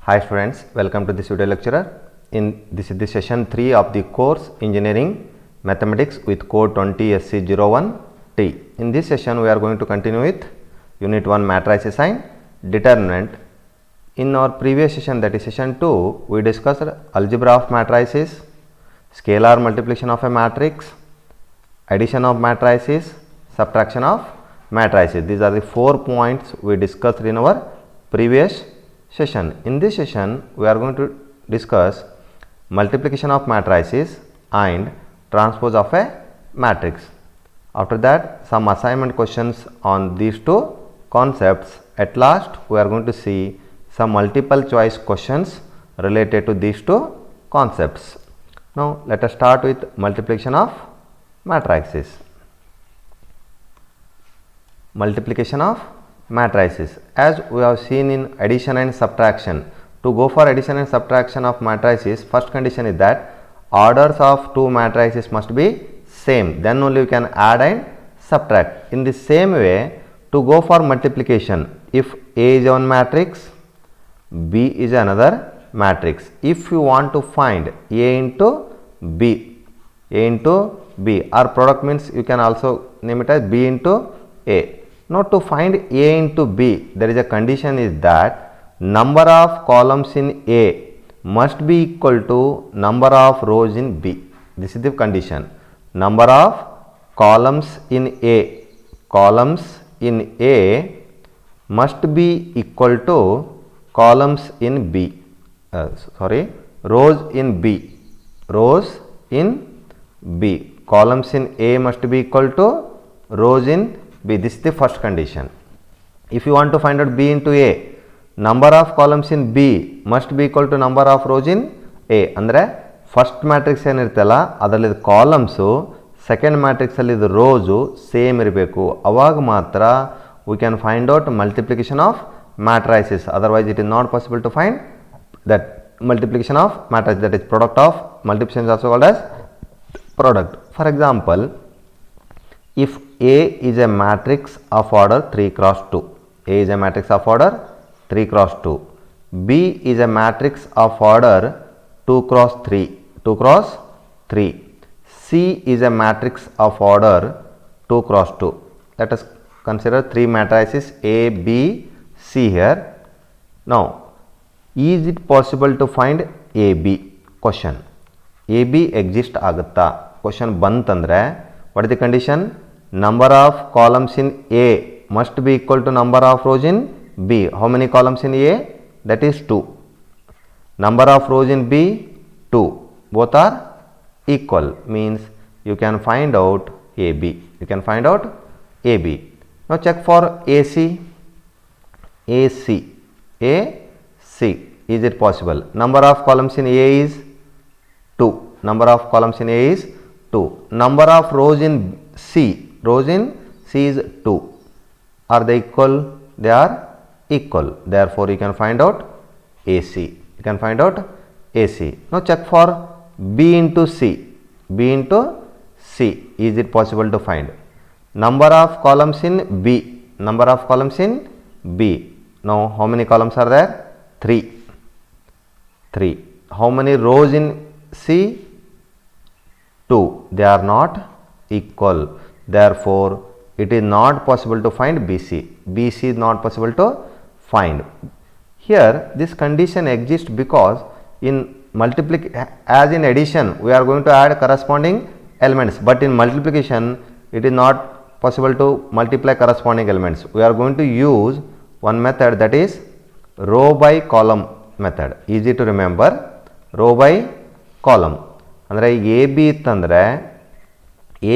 Hi students, welcome to this video lecture. This is the session 3 of the course Engineering Mathematics with code 20 SC01T. In this session we are going to continue with unit 1 matrices and determinant. In our previous session, that is session 2, we discussed algebra of matrices, scalar multiplication of a matrix, addition of matrices, subtraction of matrices. These are the 4 points we discussed in our previous session. In this session, we are going to discuss multiplication of matrices and transpose of a matrix. After that, some assignment questions on these two concepts. At last, we are going to see some multiple choice questions related to these two concepts. Now, let us start with multiplication of matrices. Multiplication of matrices. As we have seen in addition and subtraction, to go for addition and subtraction of matrices, first condition is that orders of two matrices must be same, then only you can add and subtract. In the same way, to go for multiplication, if A is one matrix, B is another matrix. If you want to find A into B, or product means you can also name it as B into A. Now, to find A into B, there is a condition is that number of columns in A must be equal to number of rows in B. This is the condition. Number of columns in A must be equal to columns in B. Rows in B. Columns in A must be equal to rows in B. This is the first condition. If you want to find out B into A, number of columns in B must be equal to number of rows in A. ಅಂದರೆ first matrix ಏನಿರ್ತಲ್ಲ ಅದರಲ್ಲಿ columns, second ಮ್ಯಾಟ್ರಿಕ್ಸಲ್ಲಿ ಇದು rose same ಇರಬೇಕು. ಅವಾಗ ಮಾತ್ರ we can find out multiplication of matrices. Otherwise, it is not possible to find that multiplication of matrices, that is product of multiplication is also called as product. For example, if A is a matrix of order 3 cross 2, A is a matrix of order 3 cross 2, B is a matrix of order 2 cross 3, C is a matrix of order 2 cross 2. Let us consider 3 matrices A, B, C here. Now, is it possible to find AB? Question. AB exist agutta? Question bantandre, what is the condition? Number of columns in A must be equal to number of rows in B. How many columns in A? That is 2. Number of rows in B, 2. Both are equal, means you can find out AB. Now, check for AC. Is it possible? Number of columns in A is 2. Number of rows in C. Is 2. Are they equal? They are equal. Therefore, you can find out AC. Now, check for B into C. Is it possible to find? Number of columns in B. Now, how many columns are there? 3. How many rows in C? 2. They are not equal. Therefore, it is not possible to find BC. BC is not possible to find. Here, this condition exists because in as in addition, we are going to add corresponding elements, but in multiplication, it is not possible to multiply corresponding elements. We are going to use one method, that is row by column method. Easy to remember, row by column. ಅಂದರೆ A B ಇತ್ತಂದರೆ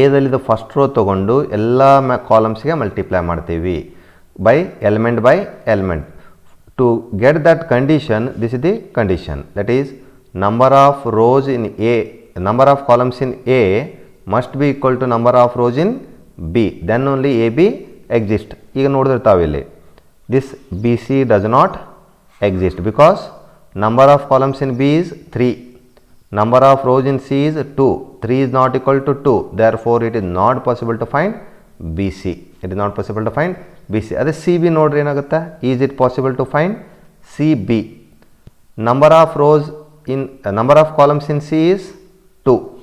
ಎದಲ್ಲಿದ್ದು first row ತೊಗೊಂಡು ಎಲ್ಲ ಕಾಲಮ್ಸ್ಗೆ multiply ಮಾಡ್ತೀವಿ by element. To get that condition, this is the condition, that is number of rows in A, number of columns in A must be equal to number of rows in B, then only A B exist. ಈಗ ನೋಡಿದಿರ್ತಾವೆ ಇಲ್ಲಿ, this B C does not exist because number of columns in B is 3, number of rows in C is 2, 3 is not equal to 2, therefore it is not possible to find BC. ಅದೇ C B ನೋಡ್ರಿ ಏನಾಗುತ್ತೆ, is it possible to find C B. Number of rows in number of columns in C is 2.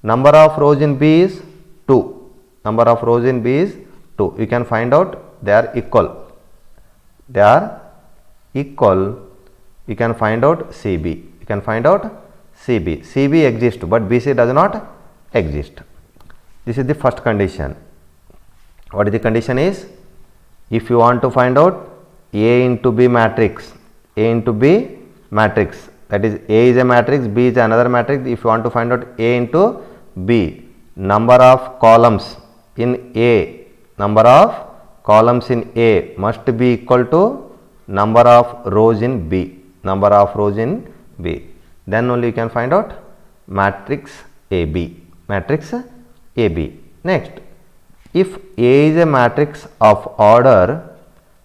Number of rows in B is 2. Number of rows in B is 2. You can find out they are equal. They are equal. You can find out CB. You can find out CB. CB exists, but BC does not exist. This is the first condition. What is the condition is? If you want to find out A into B matrix, A into B matrix, that is A is a matrix, B is another matrix. If you want to find out A into B, number of columns in A, number of columns in A must be equal to number of rows in B, number of rows in B. Then only you can find out matrix AB, matrix AB. Next, if A is a matrix of order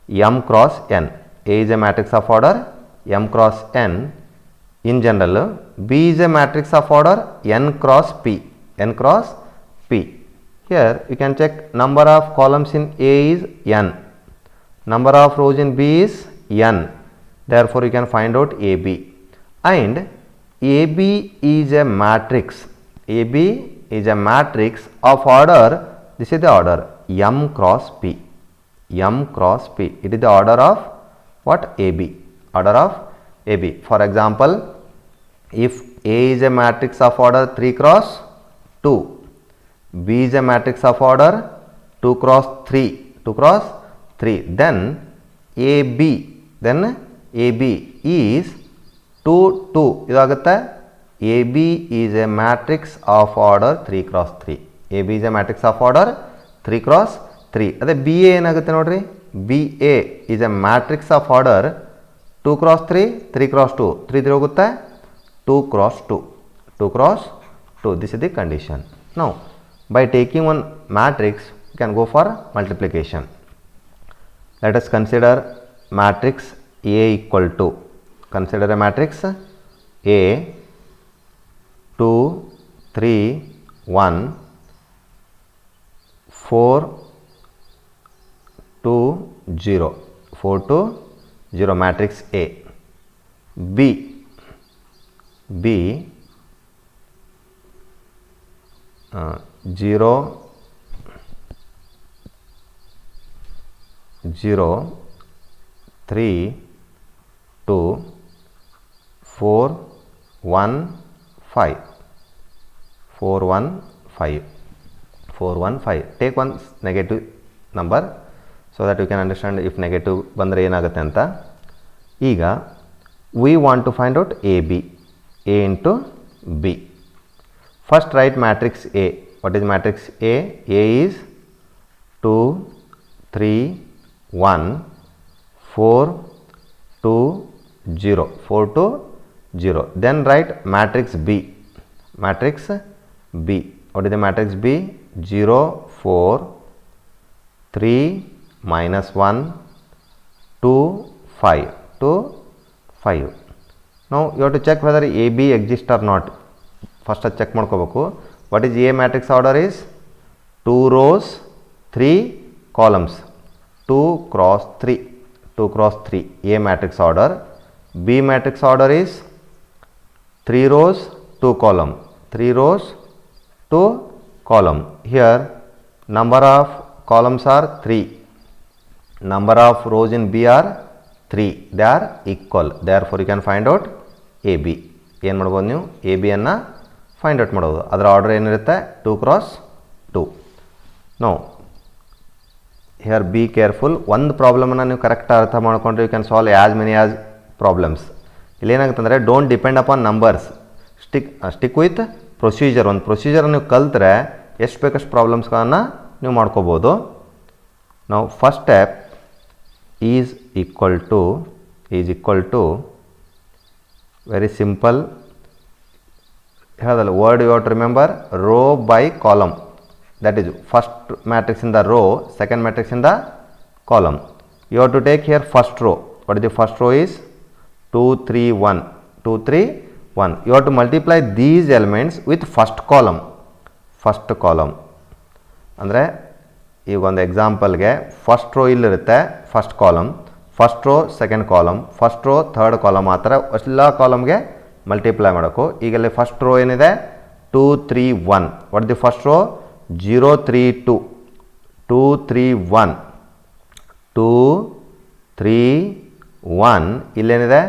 m cross n, A is a matrix of order m cross n in general, B is a matrix of order n cross p, n cross p. Here you can check number of columns in A is n, number of rows in B is n, therefore you can find out AB, and AB is a matrix, AB is a matrix of order, this is the order m cross p, m cross p, it is the order of what? AB, order of AB. For example, if A is a matrix of order 3 cross 2, B is a matrix of order 2 cross 3, 2 cross 3, then AB is 2 2 idagutte. AB is a matrix of order 3 cross 3. AB is a matrix of order 3 cross 3. Ade BA enagutte nodri. BA is a matrix of order 2 cross 3, 3 cross 2, 3 3 hogutte 2 cross 2, 2 cross 2. This is the condition. Now, by taking one matrix, you can go for multiplication. Let us consider matrix A equal to, consider a matrix A 2 3 1 4 2 0, 4 2 0, matrix A. B 0 0 3 2 4 1 5, 4 1 5, 4 1 5. Take one negative number so that you can understand if negative bandre enagutte anta. Iga we want to find out AB, A into B. First write matrix A. What is matrix A? A is 2 3 1 4 2 0, 4 2 0. Then write matrix B. Matrix B. What is the matrix B? 0 4 3 minus 1 2 5, 2 5. Now you have to check whether AB exists or not. First check madkobeku. What is A matrix order is? 2 rows 3 columns, 2 cross 3, 2 cross 3, A matrix order. B matrix order is 3 rows 2 column, 3 rows 2 column. Here number of columns are 3, number of rows in B are 3, they are equal, therefore you can find out AB. ಏನು ಮಾಡ್ಬೋದು ನೀವು AB ಅನ್ನು find out ಮಾಡೋದು. ಅದರ order ಏನಿರುತ್ತೆ 2 cross 2. No here be careful. ಒಂದು ಪ್ರಾಬ್ಲಮನ್ನು ನೀವು ಕರೆಕ್ಟ್ ಅರ್ಥ ಮಾಡ್ಕೊಂಡ್ರೆ you can solve as many as problems. ಇಲ್ಲಿ ಏನಾಗುತ್ತೆ ಅಂದರೆ don't depend upon numbers, stick with procedure. ಒಂದು ಪ್ರೊಸೀಜರ್ ನೀವು ಕಲ್ತ್ರೆ ಎಷ್ಟು ಬೇಕಷ್ಟು ಪ್ರಾಬ್ಲಮ್ಸ್ಗಳನ್ನು ನೀವು ಮಾಡ್ಕೋಬೋದು. ನಾವು first step is equal to very simple. Here the word you have to remember, row by column. That is first matrix in the row, second matrix in the column. You have to take here first row. What is the first row is? 2 3 1, 2 3 1. You have to multiply these elements with first column. First column ಅಂದರೆ ಈಗ ಒಂದು ಎಕ್ಸಾಂಪಲ್ಗೆ first row ಇಲ್ಲಿರುತ್ತೆ, first column. First row second column, first row third column, ಆ ಥರ ಎಲ್ಲ ಕಾಲಮ್ಗೆ multiply ಮಾಡೋಕು. ಈಗಲ್ಲಿ first row ಏನಿದೆ 2 3 1. What the first row 0 3 2 2 3 1 2 3 1. ಇಲ್ಲೇನಿದೆ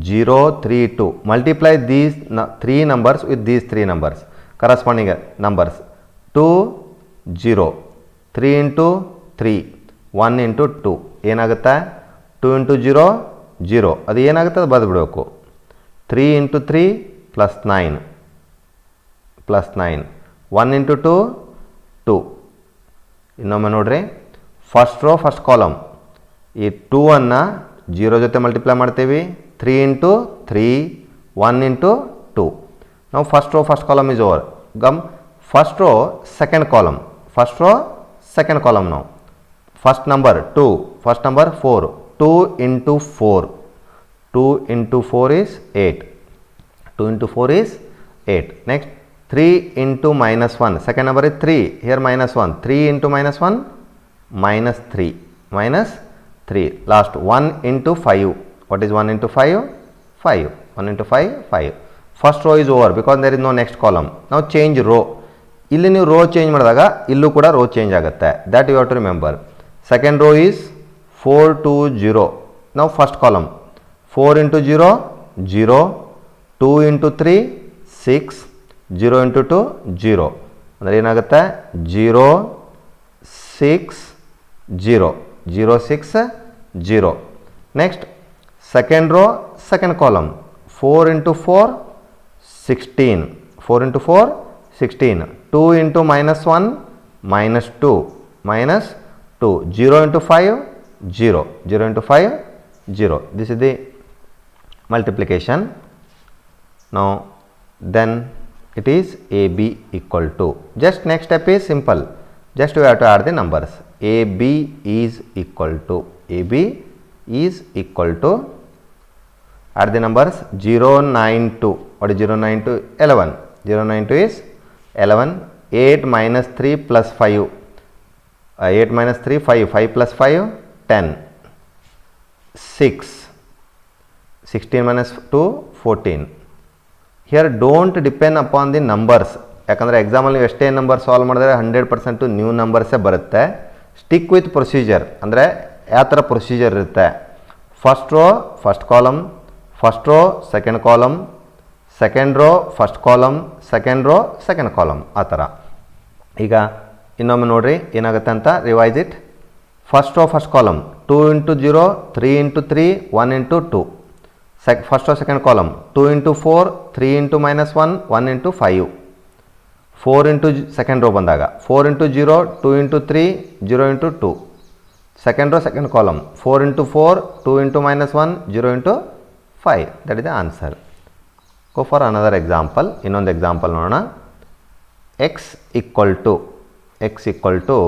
0 3 2. Multiply these 3 numbers with these 3 numbers, corresponding numbers. 2 0 3 into 3 1 into 2 ಏನಾಗುತ್ತೆ 2 ಇಂಟು 0 0. ಅದು ಏನಾಗುತ್ತೆ ಅದು ಬರೆದ್ಬಿಡಬೇಕು. 3 ಇಂಟು 3 ಪ್ಲಸ್ 9 ಪ್ಲಸ್ 9. 1 ಇಂಟು 2 2. ಇನ್ನೊಮ್ಮೆ ನೋಡ್ರಿ, ಫಸ್ಟ್ ರೋ ಫಸ್ಟ್ ಕಾಲಮ್, ಈ 2ಅನ್ನು 0 ಜೊತೆ ಮಲ್ಟಿಪ್ಲೈ ಮಾಡ್ತೀವಿ. 3 ಇಂಟು 3 1 ಇಂಟು 2. ನಾವು first row first column is over. First row second column, first row second column ನಾವು. First number 2, first number 4. 2 into 4. 2 into 4 is 8. 2 into 4 is 8. Next 3 into minus 1. Second number is 3. Here minus 1. 3 into minus 1 minus 3. Minus 3. Last 1 into 5. What is 1 into 5? 5. 1 into 5 5. First row is over because there is no next column. Now change row. ಇಲ್ಲಿ ನೀವು rho change ಮಾಡಿದಾಗ ಇಲ್ಲೂ ಕೂಡ row change ಆಗುತ್ತೆ. That you have to remember. Second row is 4 2 0. ನಾವು first column 4 into 0 0. 2 into 3 6. 0 into 2 0. ಅಂದರೆ ಏನಾಗುತ್ತೆ 0 6 0. 0 6 0. Next second row second column 4 into 4 16. 4 into 4 16. 2 into minus 1 minus 2 minus 2. 0 into 5 0. 0 into 5 0. This is the multiplication. Now then it is AB equal to, just next step is simple, just we have to add the numbers. AB is equal to, AB is equal to, add the numbers 0 9 2. What is 0 9 2? 11. 0 9 2 is 11. 8 minus 3 plus 5. 8 minus 3 5. 5 plus 5 10. 6. 16 minus 2 14. Here don't depend upon the numbers. ಯಾಕಂದರೆ ಎಕ್ಸಾಮಲ್ಲಿ ನೀವು ಎಷ್ಟೇ number solve ಮಾಡಿದ್ರೆ 100% new ನಂಬರ್ಸೇ ಬರುತ್ತೆ. Stick with procedure, ಅಂದರೆ ಯಾವ ಥರ procedure ಇರುತ್ತೆ. First row first column, first row second column, second row first column, second row second column, ಆ ಥರ. ಈಗ ಇನ್ನೊಮ್ಮೆ ನೋಡಿರಿ ಏನಾಗುತ್ತೆ ಅಂತ. Revise it. First row first column 2 into 0 3 into 3 1 into 2. First row second column 2 into 4 3 into minus 1 1 into 5. 4 into second row ಬಂದಾಗ 4 into 0 2 into 3 0 into 2. Second row second column 4 into 4 2 into minus 1 0 into 5. That is the answer. Go for another example. ಇನ್ನೊಂದು example ನೋಡೋಣ. x equal to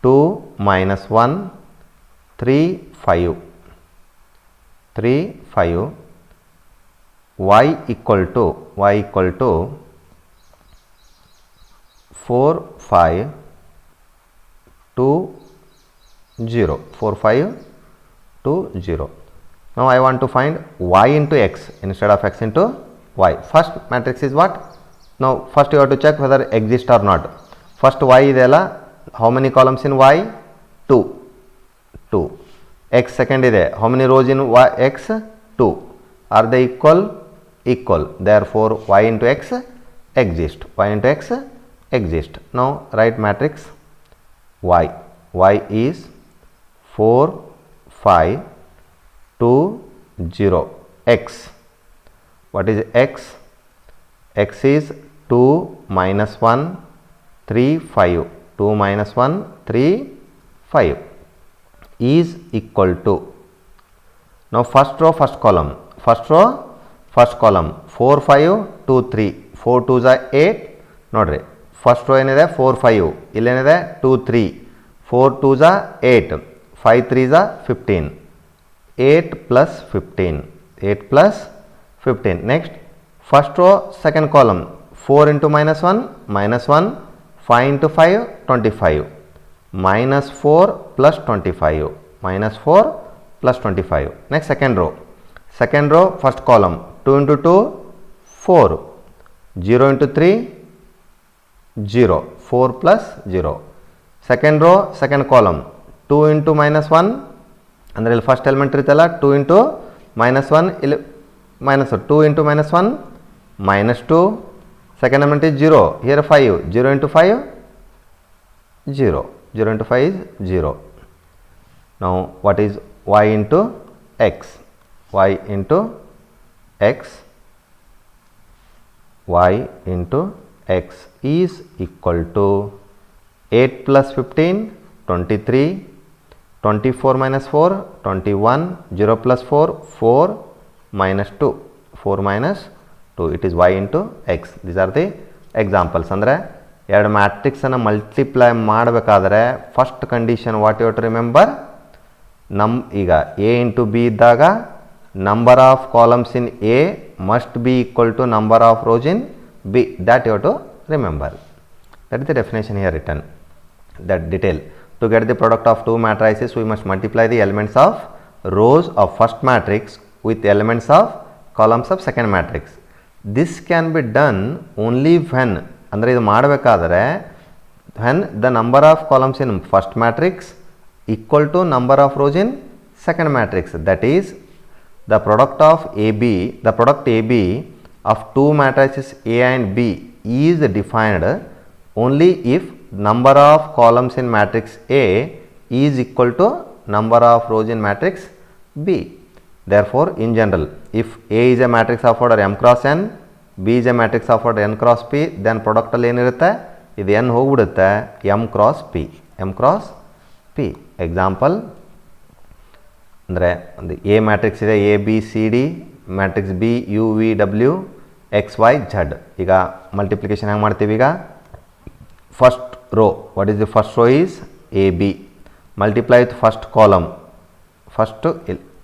2 minus 1 3 5. 3 5. y equal to 4 5 2 0. 4 5 2 0. Now I want to find y into x instead of x into y. First matrix is what? Now first you have to check whether exist or not. First y ಇದೆಯಲ್ಲ, how many columns in y? 2. x second ಇದೆ, how many rows in y? x 2. Are they equal? Equal. Therefore y into x exist. Y into x exist. Now write matrix y. Y is 4 5 2 0. X. What is x? X is 2 minus 1 3 5. 2 minus 1 3 5 is equal to. Now first row first column. First row first column 4 5 2 3. 4 2s are 8. ನೋಡ್ರಿ first row ಏನಿದೆ 4 5. ಇಲ್ಲೇನಿದೆ 2 3. 4 2s are 8. 5 3s are 15. 8 plus 15. 8 plus 15. Next first row second column 4 into minus 1 minus 1. 5 into 5 25. Minus 4 plus 25. minus 4 plus 25. Next second row first column 2 into 2 4, 0 into 3 0, 4 plus 0. Second row second column 2 into minus 1 ಅಂದರೆ ಇಲ್ಲಿ first element ಇರುತ್ತಲ್ಲ 2 into minus 1 ಇಲ್ಲಿ minus 2 into minus 1 minus 2. Second element is 0. Here 5. 0 into 5 0. 0 into 5 is 0. Now what is y into x? Y into x. Y into x is equal to 8 plus 15 23, 24 minus 4 21, 0 plus 4 4 minus 2, 4 minus 2. It is y into x. These are the examples. ಅಂದರೆ ಎರಡು ಮ್ಯಾಟ್ರಿಕ್ಸನ್ನು multiply ಮಾಡಬೇಕಾದ್ರೆ first condition what you to remember, ಈಗ A into B ಇದ್ದಾಗ number of columns in A must be equal to number of rows in B. That you to remember. That is the definition here written. That detail. To get the product of two matrices, we must multiply the elements of rows of first matrix with elements of columns of second matrix. This can be done only when, ಅಂದರೆ ಇದು ಮಾಡಬೇಕಾದ್ರೆ when the number of columns in first matrix equal to number of rows in second matrix. That is, the product AB of two matrices A and B is defined only if number of columns in matrix A is equal to number of rows in matrix B. Therefore, in general, if A is a matrix of order m cross n, B is a matrix of order n cross p, then product ಅಲ್ಲಿ ಏನಿರುತ್ತೆ, ಇದು n ಹೋಗ್ಬಿಡುತ್ತೆ m cross p. m cross p. Example ಅಂದರೆ ಒಂದು A matrix ಇದೆ, A B C D, matrix B U V W X Y Z. ಈಗ multiplication ಹೆಂಗೆ ಮಾಡ್ತೀವಿ, ಈಗ first row, what is the first row is AB, multiply with first column, first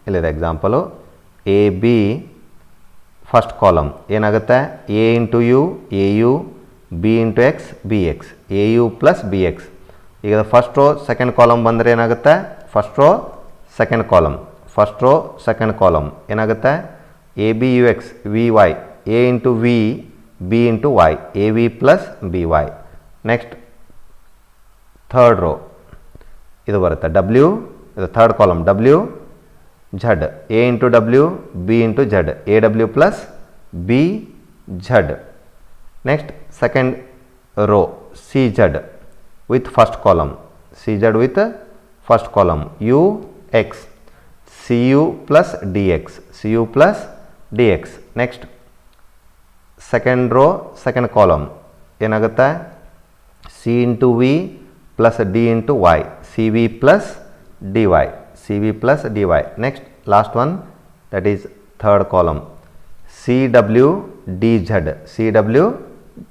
illide example AB first column ಏನಾಗುತ್ತೆ, A into U AU, B into X BX, AU plus BX. ಈಗ first row second column ಬಂದರೆ ಏನಾಗುತ್ತೆ, first row second column ಏನಾಗುತ್ತೆ, AB UX VY, A into V B into Y, AV plus BY. Next third row ಇದು ಬರುತ್ತೆ W, ಇದು third column W Z, A into W B into Z, A W plus B Z. Next second row C Z with first column, C Z with first column U X, C U plus D X, C U plus D X. Next second row second column ಏನಾಗುತ್ತೆ, C into V plus D into Y, CV plus DY, CV plus DY. Next last one, that is third column CW DZ, CW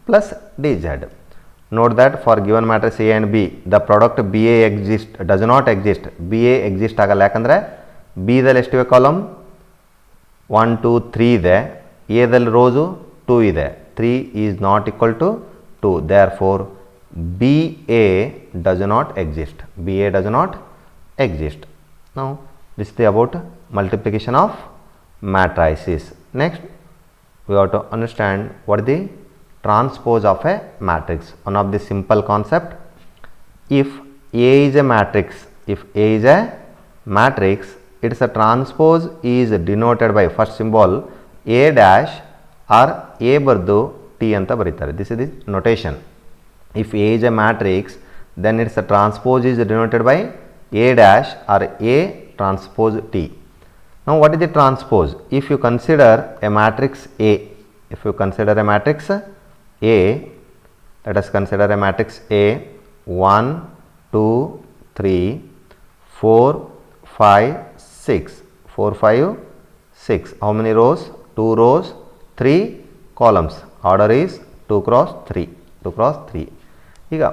plus DZ. Note that for given matrix A and B, the product BA does not exist. BA exist ಆಗಲ್ಲ, ಯಾಕಂದರೆ B ದಲ್ಲಿ ಎಷ್ಟಿವೆ column 1 2 3 ಇದೆ, A ದಲ್ಲಿ rose 2 ಇದೆ, 3 is not equal to 2. Therefore BA does not exist. BA does not exist. Now this is about multiplication of matrices. Next we have to understand what is the transpose of a matrix. One of the simple concept, if A is a matrix, its a transpose is denoted by first symbol A dash or A ಬರ್ದು T ಅಂತ ಬರೀತಾರೆ. This is the notation. If A is a matrix, then its transpose is denoted by A dash or A transpose T. Now what is the transpose? If you consider a matrix A, let us consider a matrix A 1 2 3 4 5 6, 4 5 6. How many rows? 2 rows 3 columns. Order is 2 cross 3, 2 cross 3. ಈಗ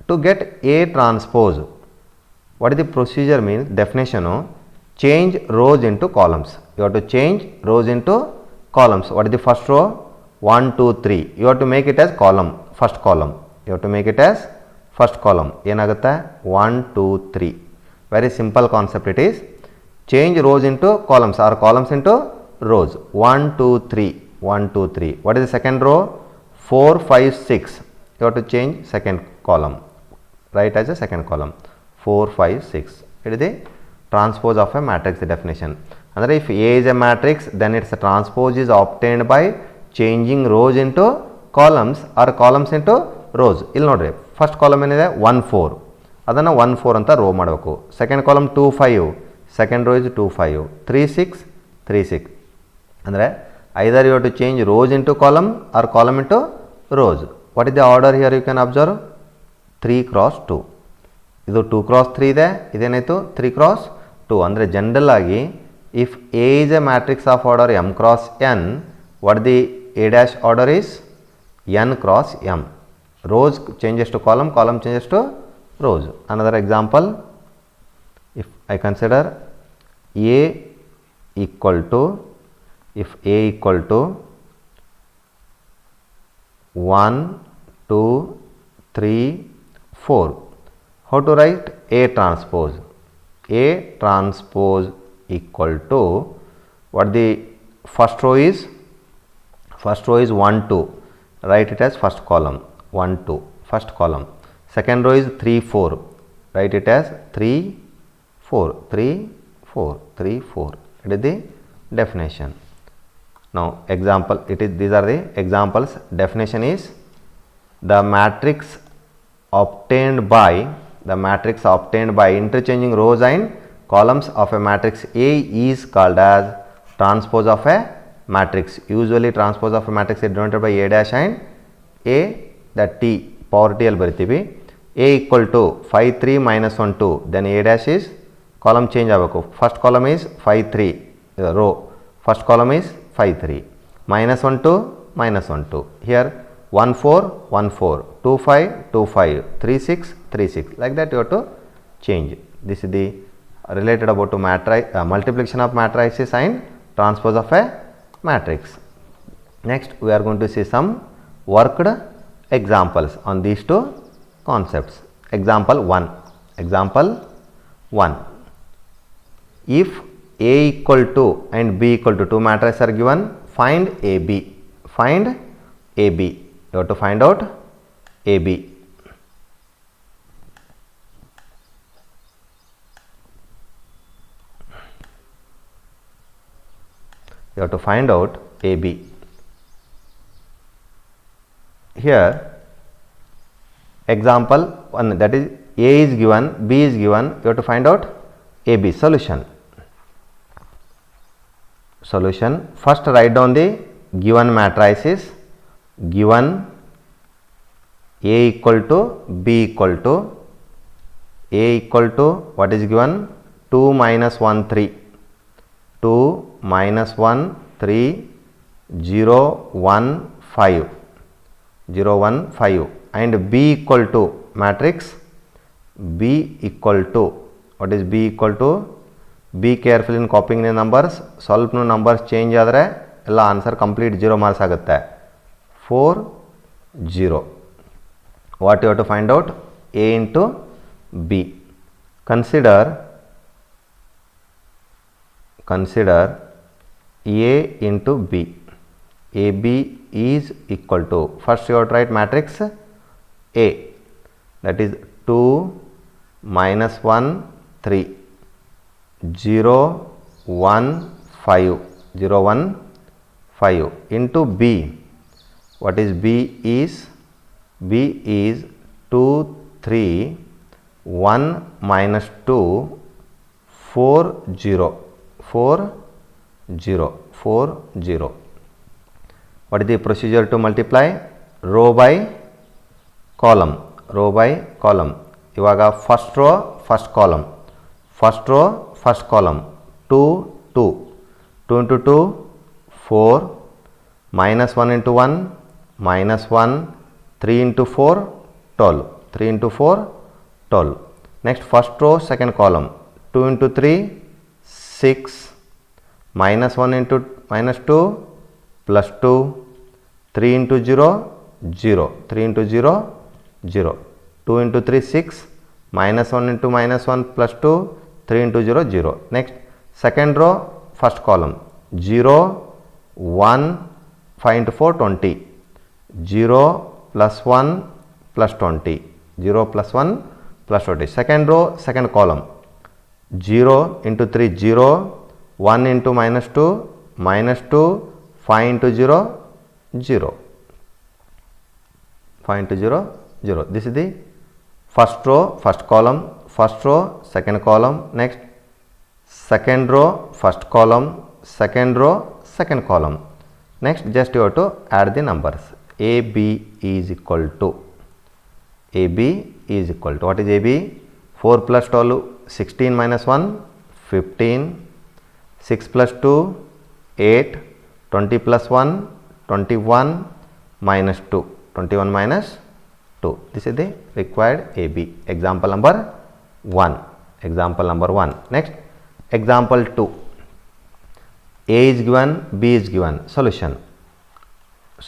to get A transpose, what is the procedure means, definition, change rows into columns. You have to change rows into columns. What is the first row? 1 2 3. You have to make it as column, first column. ಏನಾಗುತ್ತೆ 1 2 3. Very simple concept it is. Change rows into columns or columns into rows. 1 2 3 1 2 3. What is the second row? 4 5 6. You have to change second column, write as a second column. 4 5 6. It is the transpose of a matrix definition. And if A is a matrix, then its transpose is obtained by changing rows into columns or columns into rows. ಇಲ್ಲಿ ನೋಡ್ರಿ, first column ಏನಿದೆ 1 4, ಅದನ್ನು 1 4 ಅಂತ rho ಮಾಡಬೇಕು. Second column 2 5, second row is 2 5, 3 6 3 6. ಅಂದರೆ either you have to change rows into column or column into rows. What is the order here? You can observe 3 cross 2. ಇದು 2 cross 3 ಇದೆ, ಇದೇನಾಯಿತು 3 cross 2. ಅಂದರೆ general ಆಗಿ if A is a matrix of order m cross n, what the A dash order is? n cross m. Rows changes to column, column changes to rows. Another example, if I consider A equal to 1 2 3 4, how to write A transpose? A transpose equal to, what the first row is? First row is 1 2, write it as first column 1 2, first column. Second row is 3 4, write it as 3 4 3 4 3 4. It is the definition. Now example, these are the examples. Definition is the matrix obtained by interchanging rows and columns of a matrix A is called as transpose of a matrix. Usually transpose of a matrix is denoted by A dash and A, that T power T al baritivi. A equal to 5 3 minus 1 2, then A dash is column change ಆಗಬೇಕು. First column is 5 3, row first column is 5 3, minus 1 2 minus 1 2. Here 1 4 1 4, 2 5 2 5, 3 6 3 6, like that you have to change. This is the related about to multiplication of matrices and transpose of a matrix. Next we are going to see some worked examples on these two concepts. Example 1. If A equal to and B equal to 2 matrices are given, find AB. You have to find out AB. You have to find out AB. Here example 1, that is A is given, B is given, you have to find out AB. Solution. First write down the given matrices. Given A equal to B equal to, A equal to, what is given? 2 minus 1 3, 2 minus 1 3, 0 1 5, 0 1 5, and B equal to matrix B equal to, what is B equal to? Be careful in copying the numbers. ಸ್ವಲ್ಪ numbers change ಆದರೆ ಎಲ್ಲ answer complete 0 marks ಆಗುತ್ತೆ. 4 0. What you have to find out? A into B. Consider A into B. AB is equal to, first you have to write matrix A, that is 2 minus 1 3, 0 1 5, 0 1 5 into B. What is B is? B is 2 3 1 minus 2 4 0 4 0 4 0. What is the procedure to multiply? Row by column. ಇವಾಗ first row first column 2 2 2 into 2 4, minus 1 into 1 minus 1, 3 into 4 12. Next first row second column 2 into 3 6, minus 1 into minus 2 plus 2, 3 into 0 0, 3 into 0 0, 2 into 3 6, minus 1 into minus 1 plus 2 3 into 0 0. Next second row first column 0 1 5 into 4 20, 0 plus 1 plus 20, 0 plus 1 plus 20. Second row second column 0 into 3 0, 1 into minus 2 minus 2, 5 into 0 0, 5 into 0 0. This is the first row first column, first row second column. Next second row first column, second row second column. Next just you have to add the numbers. AB is equal to what is AB? 4 plus 12 16 minus 1 15, 6 plus 2 8, 20 plus 1 21 minus 2, 21 minus 2. This is the required AB. Example number 1. Example number 1. Next example 2. A is given, B is given. Solution.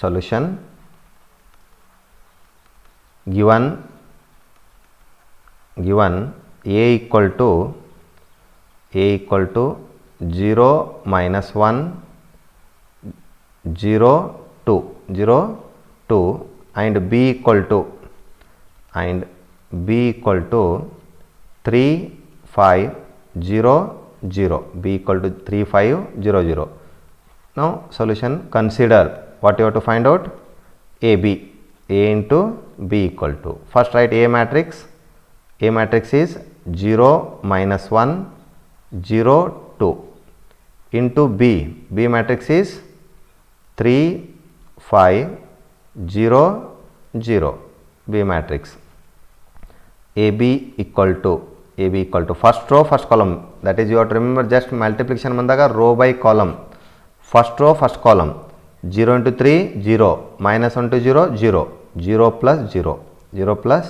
Solution given A equal to 0 minus 1 0 2 0 2 and B equal to 3 5 0 0, B equal to 3 5 0 0. Now solution, consider what you have to find out. AB, A into B equal to, first write A matrix. A matrix is 0 minus 1 0 2 into B. B matrix is 3 5 0 0, B matrix. AB equal to first row first column, that is you have to remember just multiplication bandaga row by column. First row first column 0 into 3 0, minus 1 to 0 0, 0 plus 0, 0 plus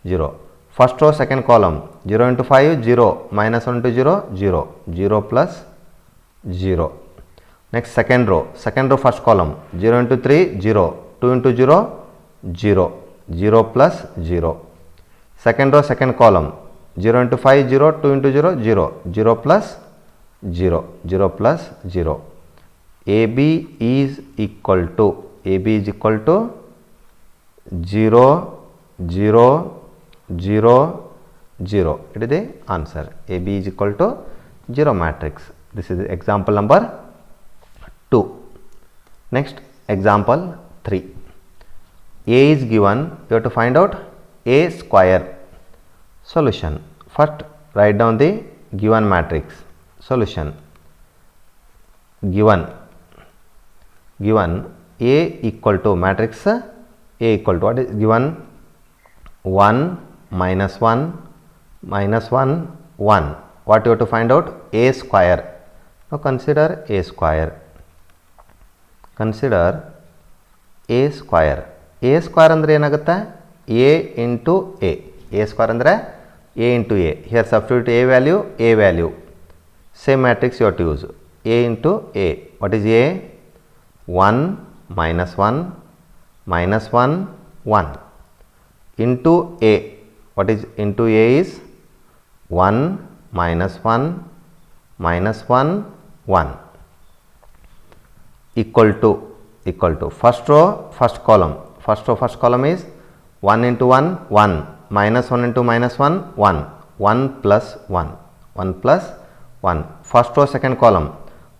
0. First row second column 0 into 5 0, minus 1 to 0 0, 0 plus 0. Next second row first column 0 into 3 0, 2 into 0 0, 0 plus 0. Second row second column 0 into 5 0, 2 into 0 0, 0 plus 0, 0 plus 0. AB is equal to 0 0 0 0. It is the answer. AB is equal to 0 matrix. This is example number 2. Next example 3. A is given, you have to find out A square. Solution. First write down the given matrix. Solution. Given A equal to matrix A equal to what is given? 1 minus 1 minus 1 1. What you have to find out? A square. Now consider A square. Consider A square. A square andre ಏನಾಗುತ್ತೆ? A into A. A square andre A into A. Here substitute A value. Same matrix you have to use. A into A. What is A? 1 minus 1 minus 1 1 into A. What is into A is 1 minus 1 minus 1 1 equal to first row first column. First row first column is 1 into 1 1, minus 1 into minus 1 1, 1 plus 1, 1 plus 1. First row second column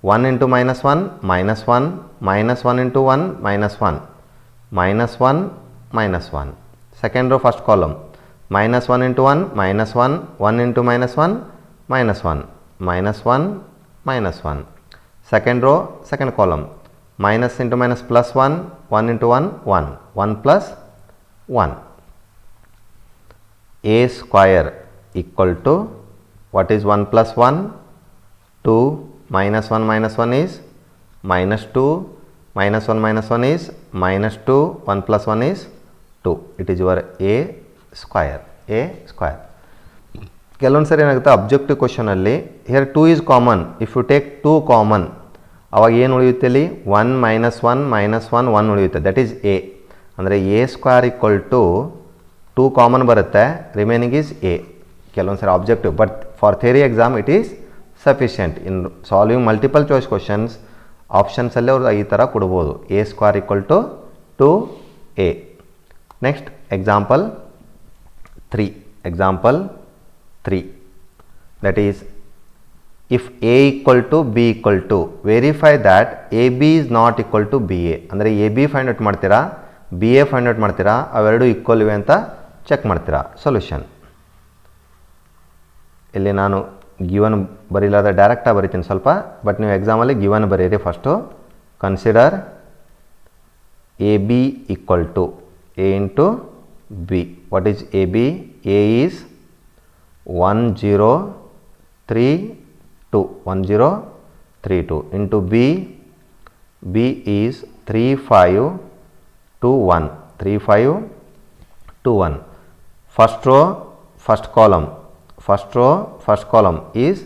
1 into minus 1 minus 1, minus 1 into 1 minus 1, minus 1 minus 1. Second row first column minus 1 into 1 minus 1, 1 into minus 1 minus 1, minus 1 minus 1. Second row second column minus into minus plus 1, 1 into 1 1, 1 plus 1. A square equal to what is 1 plus 1? 2 minus 1 is minus 2, minus 1 is minus 2, 1 plus 1 is 2. It is your A square. ಕೆಲವೊಂದು ಸರಿ ಏನಾಗುತ್ತೆ objective question ಅಲ್ಲಿ here 2 is common. If you take 2 common ಅವಾಗ ಏನು ಉಳಿಯುತ್ತೆ ಅಲ್ಲಿ 1 minus 1 minus 1 1 ಉಳಿಯುತ್ತೆ. That is A. ಅಂದರೆ A square equal to 2 common ಬರುತ್ತೆ, ರಿಮೈನಿಂಗ್ ಈಸ್ A. ಕೆಲವೊಂದು ಸರಿ objective, but for theory exam it is sufficient. In solving multiple choice questions ಆಪ್ಷನ್ಸಲ್ಲೇ ಅವರು ಈ ಥರ ಕೊಡ್ಬೋದು, A square equal to 2a. Next example 3, that is, if a equal to b equal to, verify that ab is not equal to ba. ಅಂದರೆ ab find out ಮಾಡ್ತೀರಾ, ba find out ಮಾಡ್ತೀರಾ, ಅವೆರಡು equal ಇವೆ ಅಂತ check ಮಾಡ್ತೀರಾ. Solution ಇಲ್ಲಿ ನಾನು given ಬರೀಲಾದ ಡೈರೆಕ್ಟಾಗಿ ಬರಿತೀನಿ ಸ್ವಲ್ಪ, ಬಟ್ ನೀವು ಎಕ್ಸಾಮಲ್ಲಿ ಗಿವನ್ ಬರೀರಿ. First consider A B equal to A into B. What is A B? A is 1032 into b is 3521. First row first column is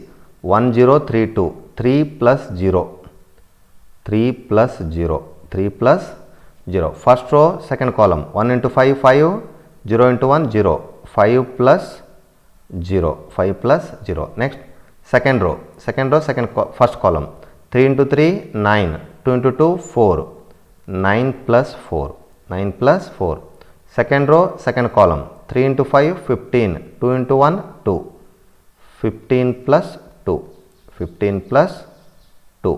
1032, 3 plus 0. First row second column 1 into 5 5, 0 into 1 0, 5 plus 0. Next second row first column 3 into 3 9, 2 into 2 4, 9 plus 4. Second row second column 3 into 5 15, 2 into 1 2, 15 plus 2.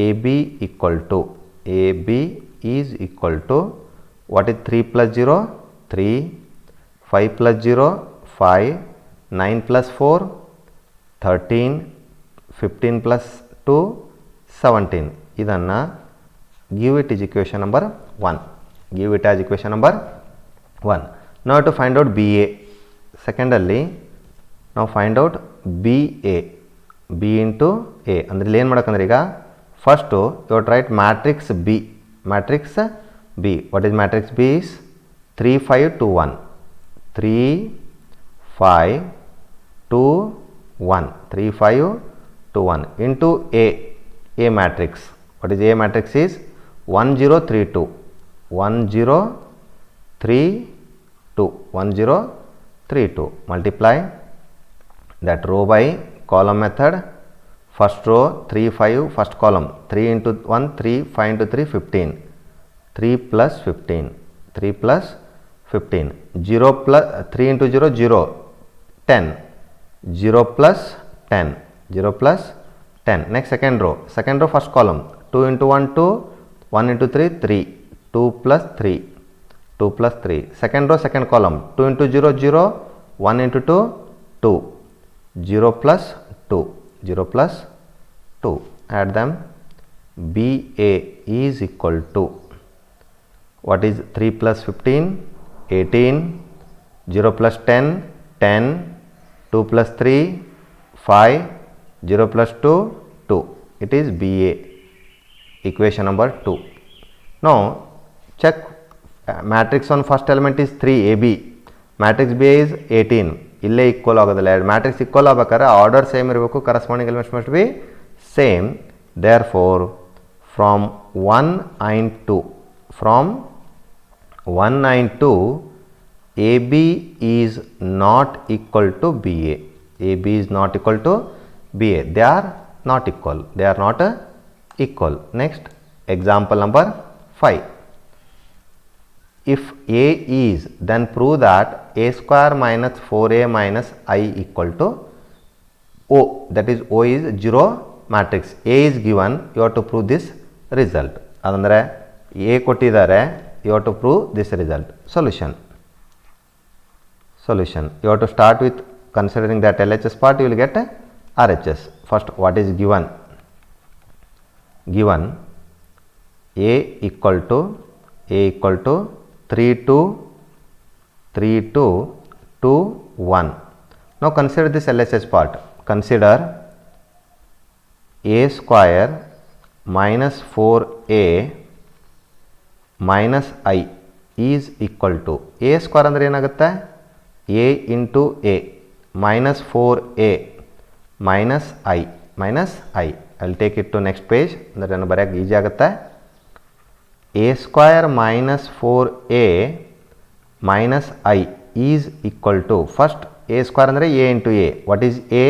AB is equal to what is 3 plus 0? 3, 5 plus 0 5, 9 plus 4 13, 15 plus 2 17. ಇದನ್ನು give it as equation number 1. Now to find out BA. ಸೆಕೆಂಡಲ್ಲಿ ನಾವು find out BA, B into A. ಅಂದರೆ ಇಲ್ಲಿ ಏನು ಮಾಡೋಕ್ಕಂದ್ರೆ ಈಗ first you write matrix B. What is matrix B is 3 5 2 1. 3 5 2 1 into A matrix. What is A matrix is 1032. 1032. Multiply that row by column method. First row 3 5, first column 3 into 1 3, 5 into 3 15, 3 plus 15. 0 plus 3 into 0 0, 10, 0 plus 10. Next second row first column 2 into 1 2, 1 into 3 3, 2 plus 3. Second row second column 2 into 0 0, 1 into 2 2, 0 plus 2. Add them. BA is equal to, what is 3 plus 15 18, 0 plus 10 10, 2 plus 3 5, 0 plus 2 2. It is BA, equation number 2. Now check matrix on first element is 3 AB, matrix BA is 18. ಇಲ್ಲೇ equal ಆಗೋದಿಲ್ಲ, ಎರಡು matrix equal ಆಗ್ಬೇಕಾದ್ರೆ order same ಇರಬೇಕು, corresponding elements must be same. Therefore from 1 and 2 AB is not equal to BA. They are not equal. Next example number 5. If A is, then prove that A square minus 4A minus I equal to O. That is O is 0 matrix. A is given, you have to prove this result. Adandre A ಕೊಟ್ಟಿದ್ದಾರೆ, you have to prove this result. Solution. You have to start with considering that LHS part, you will get RHS. First, what is given? A equal to 3 2 2 1. Now consider this LHS part. Consider A square minus 4A minus I is equal to, A square ಅಂದರೆ ಏನಾಗುತ್ತೆ? A into A minus 4A minus I. I'll take it to next page, ಅಂದರೆ ನಾನು ಬರೆಯೋಕ್ಕೆ easy ಆಗುತ್ತೆ. A square minus 4A minus I is equal to, first a square ಅಂದರೆ a into a. What is a?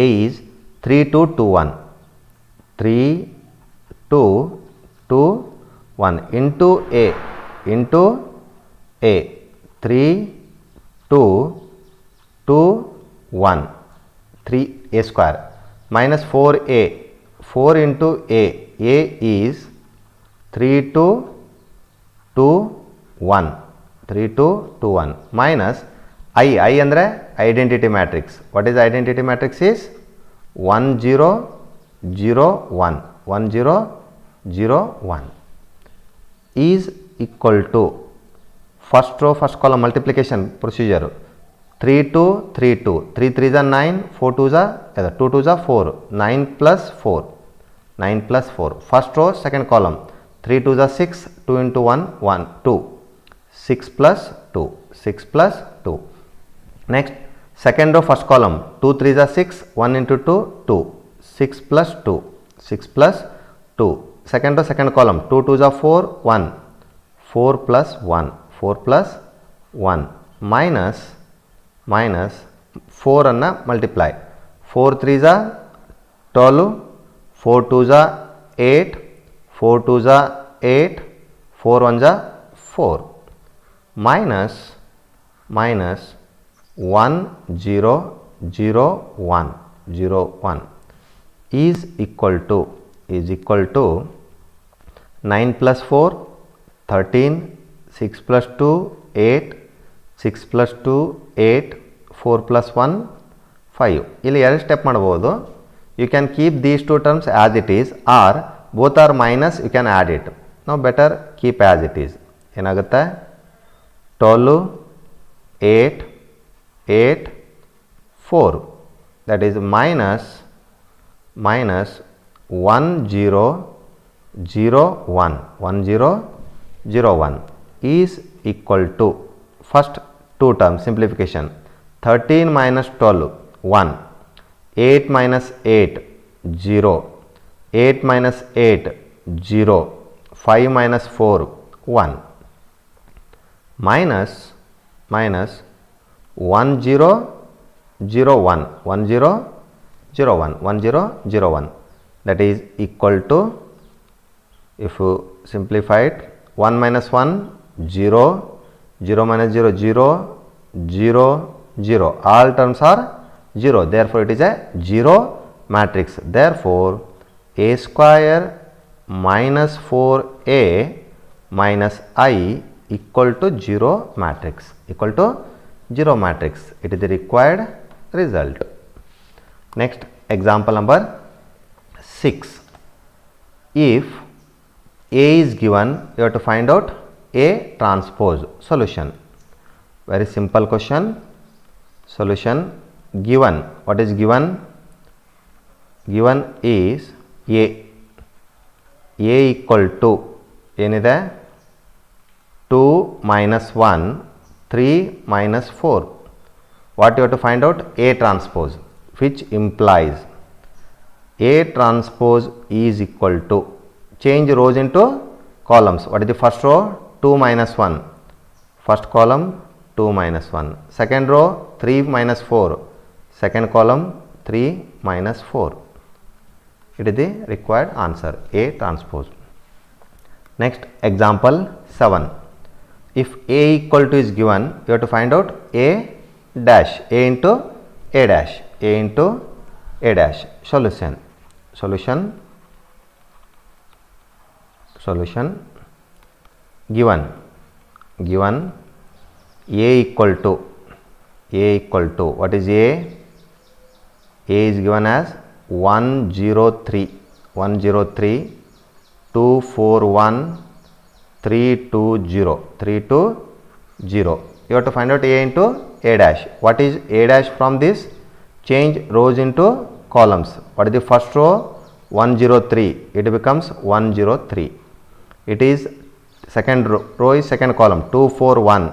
A is 3 2 2 1. 3 2 2 1 into a into a. 3 2 2 1 3 a square minus 4a. 4 into a. A is 3 2 2 1. 3 2 2 1 minus I ಅಂದರೆ identity matrix. What is identity matrix is 1 0 0 1 1 0 0 1 is equal to first row first column multiplication procedure 3 2 3 2 3 3 is 9 4 2 is 2 2 is 4 9 plus 4 9 plus 4 first row second column 3 2 is 6 2 into 1 1 2 6 plus 2 6 plus 2. Next second row first column 2 3 is 6 1 into 2 2 6 plus 2 6 plus 2. Second row second column 2 2 is 4 1 4 plus 1 4 plus 1 minus 4 ಅನ್ನು multiply 4 3 is 12 4 2 is 8 4 2 is 8 4 1 is 4 minus 1 0 0 1 0 1 is equal to 9 plus 4 13 6 plus 2 8 6 plus 2 8 4 plus 1 5. ಇಲ್ಲಿ ಎರಡು step ಮಾಡಬಹುದು. You can keep these two terms as it is or both are minus you can add it. Now better keep as it is. ಏನಾಗುತ್ತೆ 12 8 8 4 that is minus 1 0 0 1 1 0 0 1 is equal to first two terms simplification 13 minus 12 1 8 minus 8 0 8 minus 8 0 5 minus 4 1 minus 1 0 0 1 1 0 0 1 1 0 0 1 that is equal to if you simplify it 1 minus 1 0 0 minus 0 0 0 0 all terms are 0 therefore it is a 0 matrix. Therefore a square minus 4a minus I equal to 0 matrix equal to 0 matrix. It is the required result. Next example number 6. If A is given, you have to find out A transpose. Solution. Very simple question. Solution given. What is given? Given is A. A equal to ಏನಿದೆ 2 minus 1 3 minus 4. What you have to find out? A transpose, which implies A transpose is equal to change rows into columns. What is the first row? 2 minus 1. First column 2 minus 1. Second row 3 minus 4. Second column 3 minus 4. It is the required answer A transpose. Next example 7. If A equal to is given, you have to find out A dash. A into A dash. A into A dash. Solution. Given A equal to what is A? A is given as 103 241 320 320. You have to find out A into A dash. What is A dash from this? Change rows into columns. What is the first row? 103. It becomes 103. It is second row is second column 241.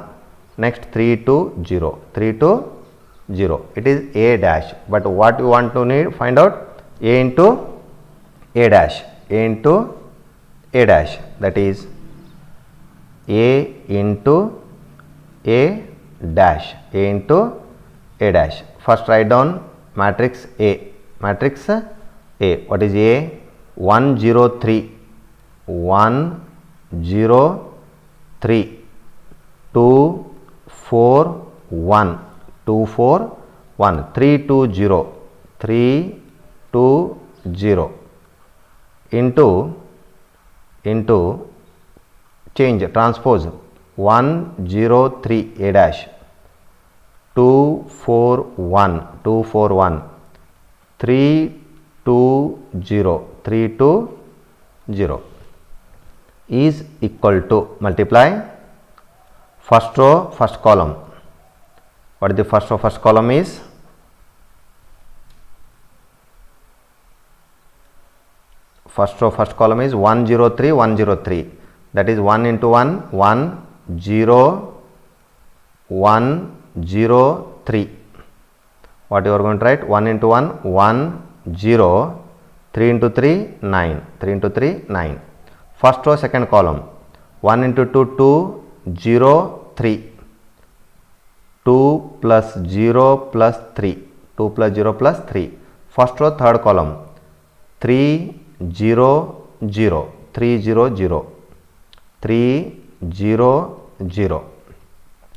Next 320 320. It is A dash. But what you want to find out? A into A dash. A into A dash. That is A into A dash, A into A dash. First write down matrix A. Matrix A. What is A? 1 0 3, 1 0 3, 2 4 1, 2 4 1, 3 2 0, 3 2 0 into change transpose 1 0 3 A dash, 2 4 1, 2 4 1, 3 2 0, 3 2 0 is equal to, multiply first row first column. What is the first row first column is? First row first column is 1 0 3 1 0 3, that is 1 into 1 1 0 1 0 3. What you are going to write? 1 into 1 1 0, 3 into 3 9, 3 into 3 9. First row second column 1 into 2 2 0 3, 2 plus 0 plus 3, 2 plus 0 plus 3. First row third column 3 0 0, 3 0 0, 3 0 0.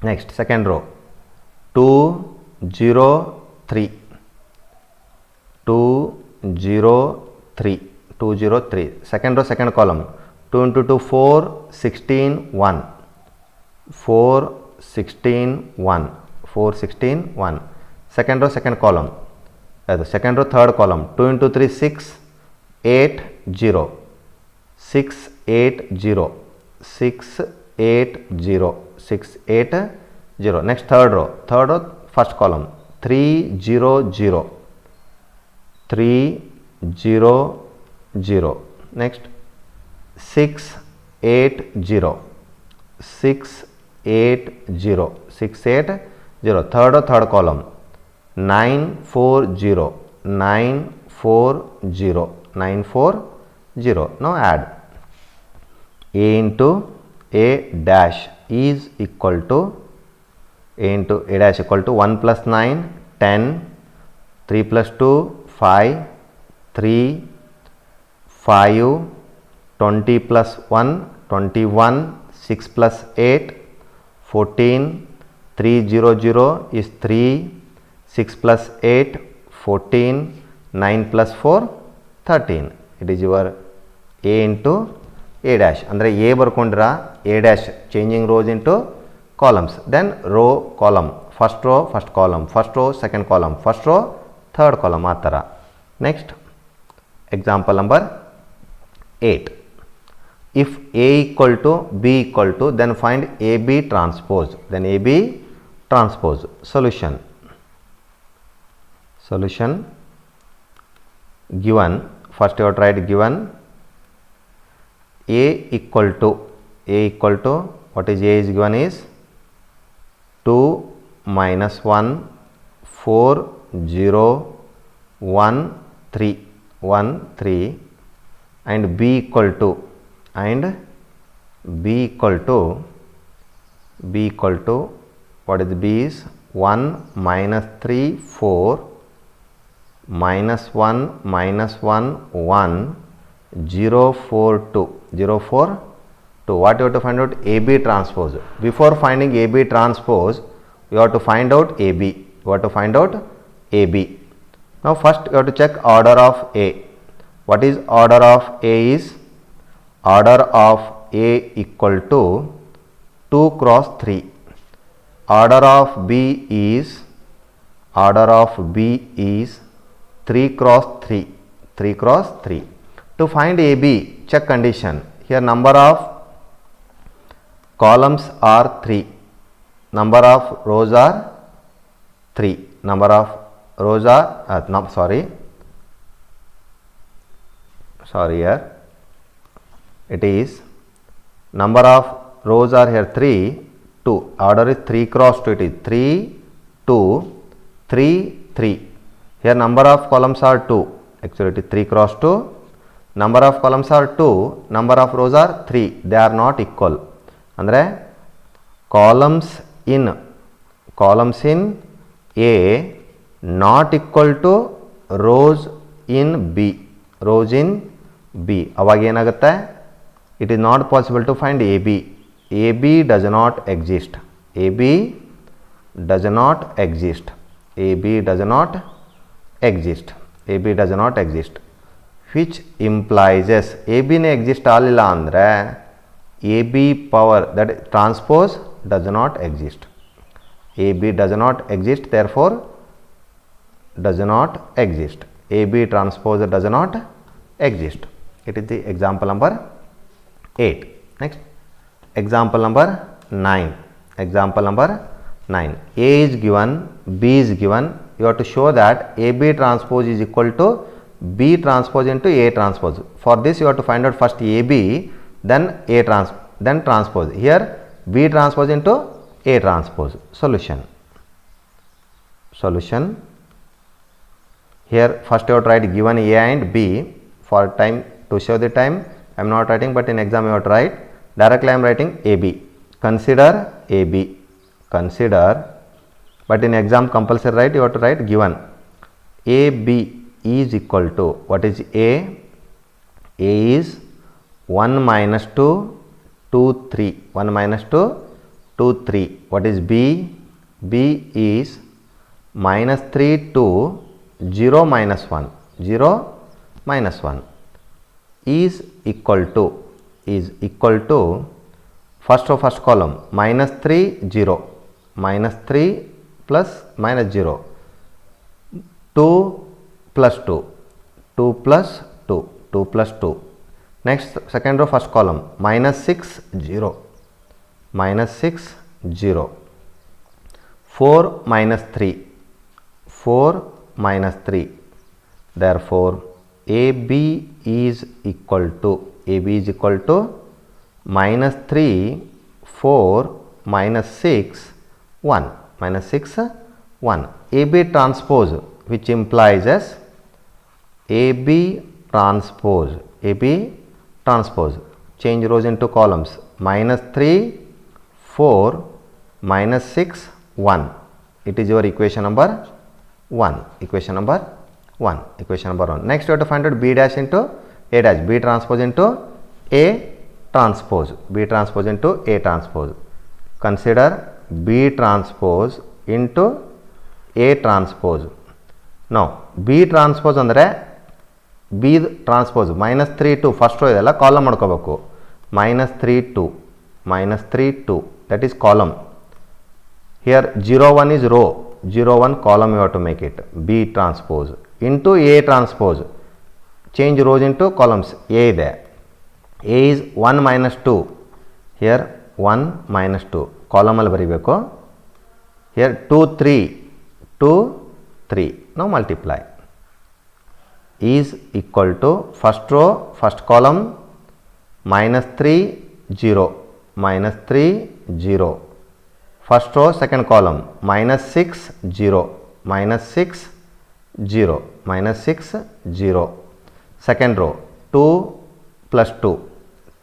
Next second row 2 0 3, 2 0 3, 2 0 3. Second row second column 2 into 2 4 16 1, 4 16 1, 4 16 1. Second row second column, second row third column 2 into 3 6 8 0, 6 8 0, 6 8 0, 6 8 0. Next third row first column 3 0 0, 3 0 0. Next 6 8 0, 6 8 0, 6 8 0. Third row third column 9 4 0, 9 4 0, 9 4 0. Now add A into A dash is equal to, A into A dash equal to 1 plus 9 10, 3 plus 2 5, 3 5, 20 plus 1 21, 6 plus 8 14, 3 0 0 is 3, 6 plus 8 14, 9 plus 4 13. It is your A into A dash. Andre A barkondra A dash changing rows into columns, then row column, first row first column, first row second column, first row third column aa tara. Next example number 8. If A equal to B equal to, then find AB transpose, then AB transpose. Solution given, first you have to write given A equal to, what is A is given is 2 minus 1 4 0 1 3 1 3, and B equal to, what is B is 1 minus 3 4 minus 1 minus 1 1 0 4 2 0 4 2. What you have to find out? AB transpose. Before finding AB transpose, you have to find out AB. Now first you have to check order of A. What is order of A is, order of A equal to 2 cross 3. Order of B is 3 cross 3, 3 cross 3. To find AB, check condition. Here number of columns are 3, number of rows are 3, number of rows are sorry here it is number of rows are here 3 2, order is 3 cross 2, it is 3 2 3 3. Here number of columns are 2, actually it is 3 cross 2. Number of columns are 2, number of rows are 3, they are not equal. Andre columns in columns in A not equal to rows in B. rows in B. ಅವಾಗ ಏನಾಗುತ್ತೆ? It is not possible to find AB. AB does not exist. AB does not exist. AB does not exist. AB does not exist. Which implies AB ne exist ಆಗಲಿಲ್ಲ ಅಂದರೆ AB power, that transpose does not exist. AB does not exist, therefore does not exist. AB transpose does not exist. It is the example number 8. Next, example number 9. Example number 9. A is given, B is given. You have to show that AB transpose is equal to B transpose into A transpose. For this, you have to find out first AB, then A then transpose. Here, B transpose into A transpose. Solution. Solution. Here, first you have to write given A and B. For time, to show the time, I am not writing, but in exam you have to write. Directly I am writing AB. Consider AB. Consider, but in exam compulsory write, you have to write given. AB is equal to, what is A? A is 1 minus 2, 2, 3. 1 minus 2, 2, 3. What is B? B is minus 3 to 0 minus 1. 0 minus 1 is equal to first column minus 3 0, minus 3 plus minus 0, 2 plus 2, 2 plus 2, 2 plus 2. Next, second row first column minus 6 0, minus 6 0, 4 minus 3, 4 minus 3. Therefore, AB is equal to minus 3, 4, minus 6, 1. Minus 6, 1. AB transpose, which implies as AB transpose. AB transpose. Change rows into columns. Minus 3, 4, minus 6, 1. It is your equation number 1. Equation number 1. Equation number 1. Next, you have to find out B dash into A dash. B transpose into A transpose. B transpose into A transpose. Consider B transpose into A transpose. Now, B transpose ಅಂದರೆ B transpose minus 3 2 first row ಇದೆಲ್ಲ column ಮಾಡ್ಕೋಬೇಕು. minus 3 2, minus 3 2, that is column. Here 0 1 is row, 0 1 column you have to make it. B transpose into A transpose. Change rows into columns. A ಇದೆ. A is 1 minus 2. Here 1 minus 2 column ಅಲ್ಲಿ ಬರೀಬೇಕು. Here 2 3, 2 3. Now multiply. Is equal to first row first column minus 3 0, minus 3 0. First row second column minus 6 0, minus 6 0, minus 6 0. Second row 2 plus 2,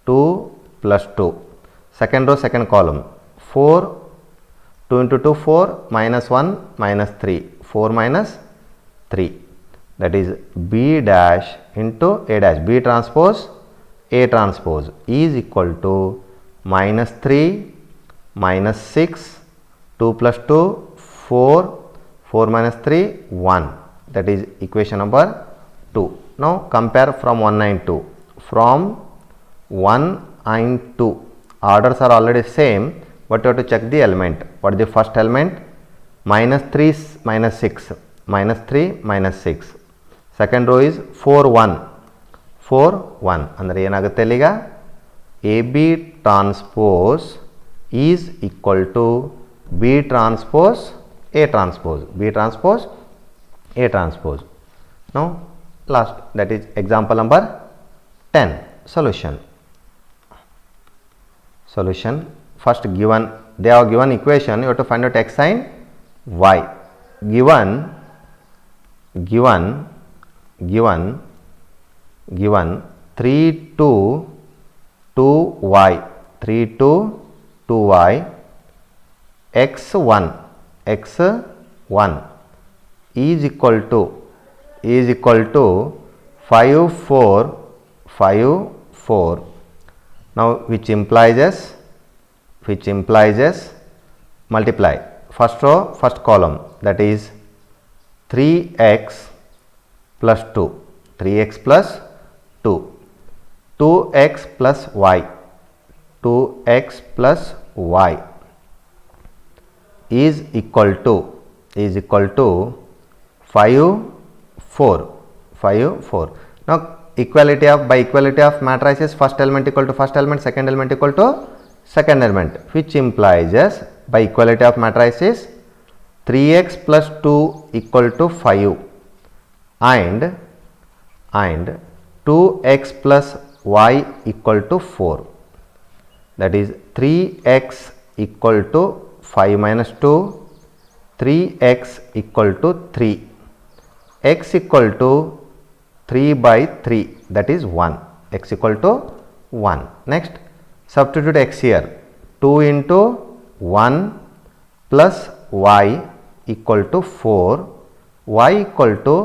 2 plus 2. Second row second column 4, 2 into 2 4, minus 1 minus 3, 4 minus 3. That is B dash into A dash. B transpose A transpose is equal to minus 3 minus 6, 2 plus 2 4, 4 minus 3 1. That is equation number 2. Now compare from 1 and 2. From 1 and 2 orders are already same, but you have to check the element. What is the first element? Minus 3 minus 6, minus 3 minus 6. Second row is 4 1, 4 1. ಅಂದರೆ ಏನಾಗುತ್ತೆ ಇಲ್ಲಿಗ AB transpose is equal to B transpose A transpose. B transpose A transpose. Now last, that is example number 10. Solution. Solution. First given, they have given equation, you have to find out x and y. Given 3 to 2y, 3 to 2y, x1, x1 is equal to 5 4 5 4. Now which implies multiply first row first column, that is 3x plus 2, 3x plus 2, 2x plus y, 2x plus y is equal to 5 4 5 4. Now equality of, by equality of matrices, first element equal to first element, second element equal to second element, which implies by equality of matrices 3x plus 2 equal to 5 and 2x plus y equal to 4, that is 3x equal to 5 minus 2, 3x equal to 3, x equal to 3 by 3, that is 1, x equal to 1. Next substitute x here, 2 into 1 plus y equal to 4, y equal to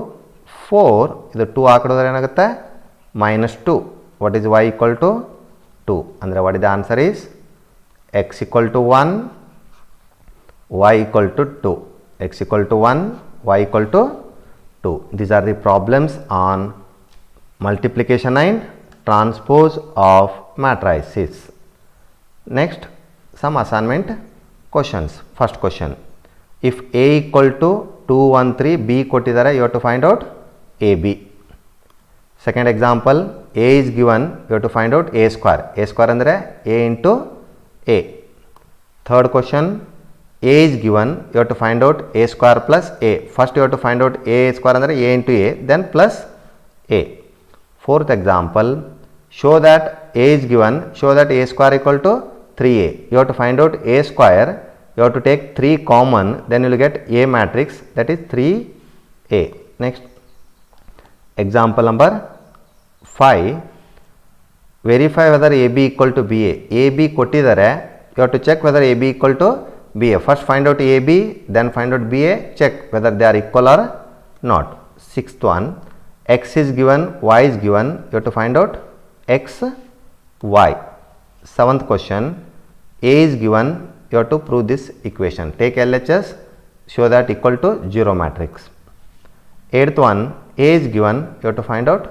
4, ಇದು 2 ಹಾಕಿದ್ರೆ ಏನಾಗುತ್ತೆ minus 2. What is y equal to 2? ಅಂದರೆ what is the answer is x equal to 1, y equal to 2, x equal to 1, y equal to 2. These are the problems on multiplication and transpose of matrices. Next, some assignment questions. First question, if a equal to 2 1 3, b ಕೊಟ್ಟಿದ್ದಾರೆ, you have to find out ab. Second example, a is given, you have to find out a square. A square ಅಂದರೆ a into a. Third question, a is given, you have to find out a square plus a. First you have to find out a square ಅಂದರೆ a into a, then plus a. Fourth example, show that a is given, show that a square equal to 3a. You have to find out a square, you have to take 3 common, then you will get a matrix, that is 3a. Next example number 5, verify whether ab equal to ba. ab ಕೊಟ್ಟಿದ್ದಾರೆ, you have to check whether ab equal to ba. First find out ab, then find out ba, check whether they are equal or not. Sixth one, x is given, y is given, you have to find out x, y. Seventh question, a is given, you have to prove this equation. Take LHS, show that equal to 0 matrix. Eighth one, a is given, you have to find out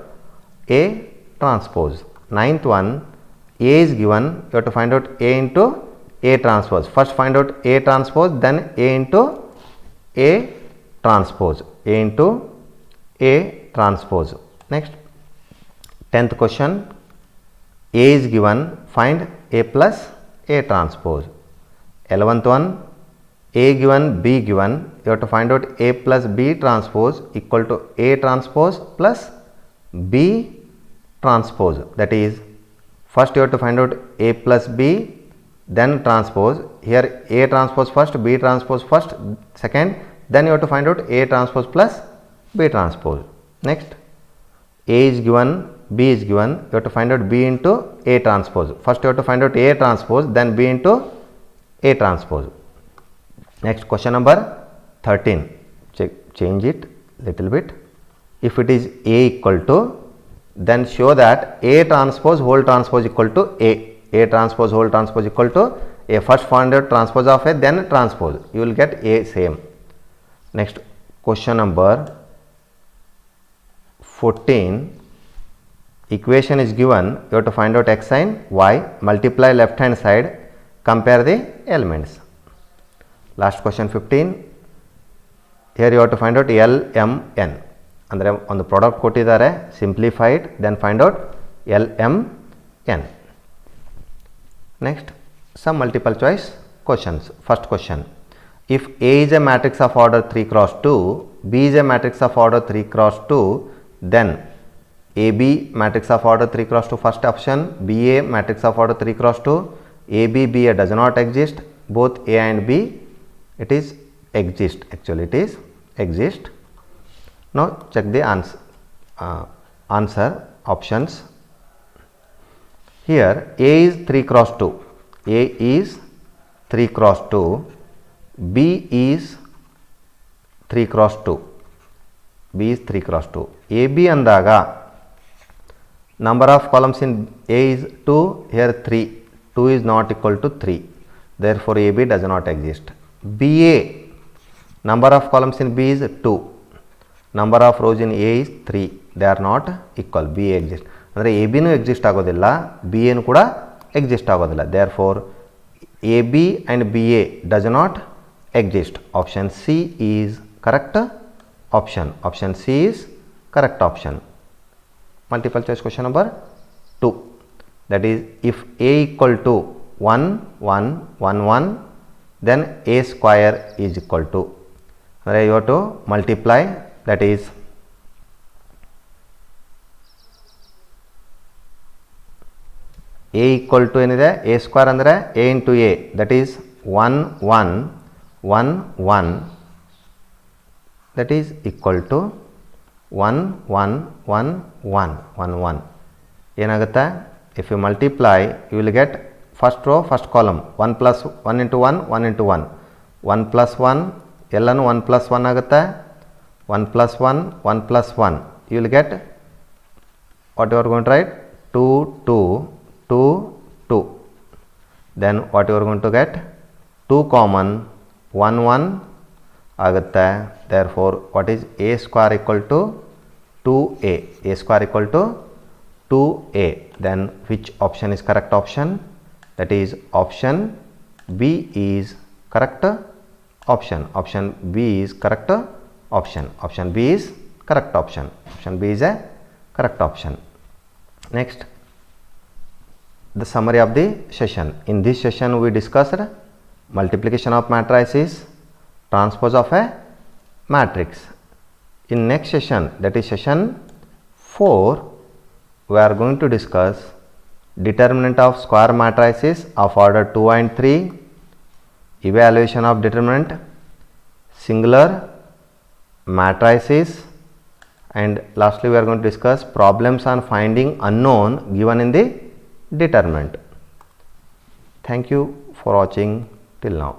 a transpose. Ninth one, a is given, you have to find out a into a transpose. First find out a transpose, then a into a transpose, a into a transpose. Next 10th question, a is given, find a plus a transpose. 11th one, a given, b given, you have to find out a plus b transpose equal to a transpose plus b transpose. That is, first you have to find out a plus b, then transpose. Here a transpose first, b transpose first, second, then you have to find out a transpose plus b transpose. Next, a is given, b is given, you have to find out b into a transpose. First you have to find out a transpose, then b into a transpose. Next question number 13, change it little bit. If it is a equal to, then show that a transpose whole transpose equal to a transpose whole transpose equal to a. First find out transpose of a, then transpose, you will get a same. Next question number 14, equation is given, you have to find out x and y, multiply left hand side, compare the elements. Last question 15, here you have to find out L M N, ಅಂದರೆ ಒಂದು product ಕೊಟ್ಟಿದ್ದಾರೆ, simplify it, then find out L M N. Next, some multiple choice questions. First question, if A is a matrix of order 3 cross 2, B is a matrix of order 3 cross 2, then AB matrix of order 3 cross 2 first option, BA matrix of order 3 cross 2, AB BA does not exist, both A and B it is exist, actually it is exist. Now check the answer options. Here A is 3 cross 2, A is 3 cross 2, B is 3 cross 2. B is 3 cross 2. AB ಅಂದಾಗ number of columns in A is 2, here 3. 2 is not equal to 3. Therefore, AB does not exist. BA, number of columns in B is 2. Number of rows in A is 3. They are not equal. BA exists. ಅಂದರೆ A ಬಿನೂ exist ಆಗೋದಿಲ್ಲ, B ಎನು ಕೂಡ exist ಆಗೋದಿಲ್ಲ. Therefore A B and B A does not exist. Option C is correct option. Option C is correct option. Multiple choice question number 2. That is if A equal to 1 1 1 1 then A square is equal to, ಅಂದರೆ you have to multiply, that is A equal to ಏನಿದೆ, A square ಅಂದರೆ A into A, that is 1 1 1 1, that is equal to 1 1 1 1 1 1. ಏನಾಗುತ್ತೆ, if you multiply you will get first row first column 1 plus 1 into 1 1 into 1 1 plus 1 ಎಲ್ಲನೂ 1 plus 1 ಆಗುತ್ತೆ. 1 plus 1 1 plus 1 you will get what you are going to write 2 2 2 2. then what you are going to get 2 common 1 1 ಆಗುತ್ತೆ. therefore what is a square equal to 2a, a square equal to 2a. then which option is correct option? that is option B is correct option. option B is correct option. option B is correct option. option B is a correct option. next, the summary of the session. In this session we discussed multiplication of matrices, transpose of a matrix. In next session, that is session 4, we are going to discuss determinant of square matrices of order 2 and 3, evaluation of determinant, singular matrices, and lastly we are going to discuss problems on finding unknown given in the determinant. Thank you for watching till now.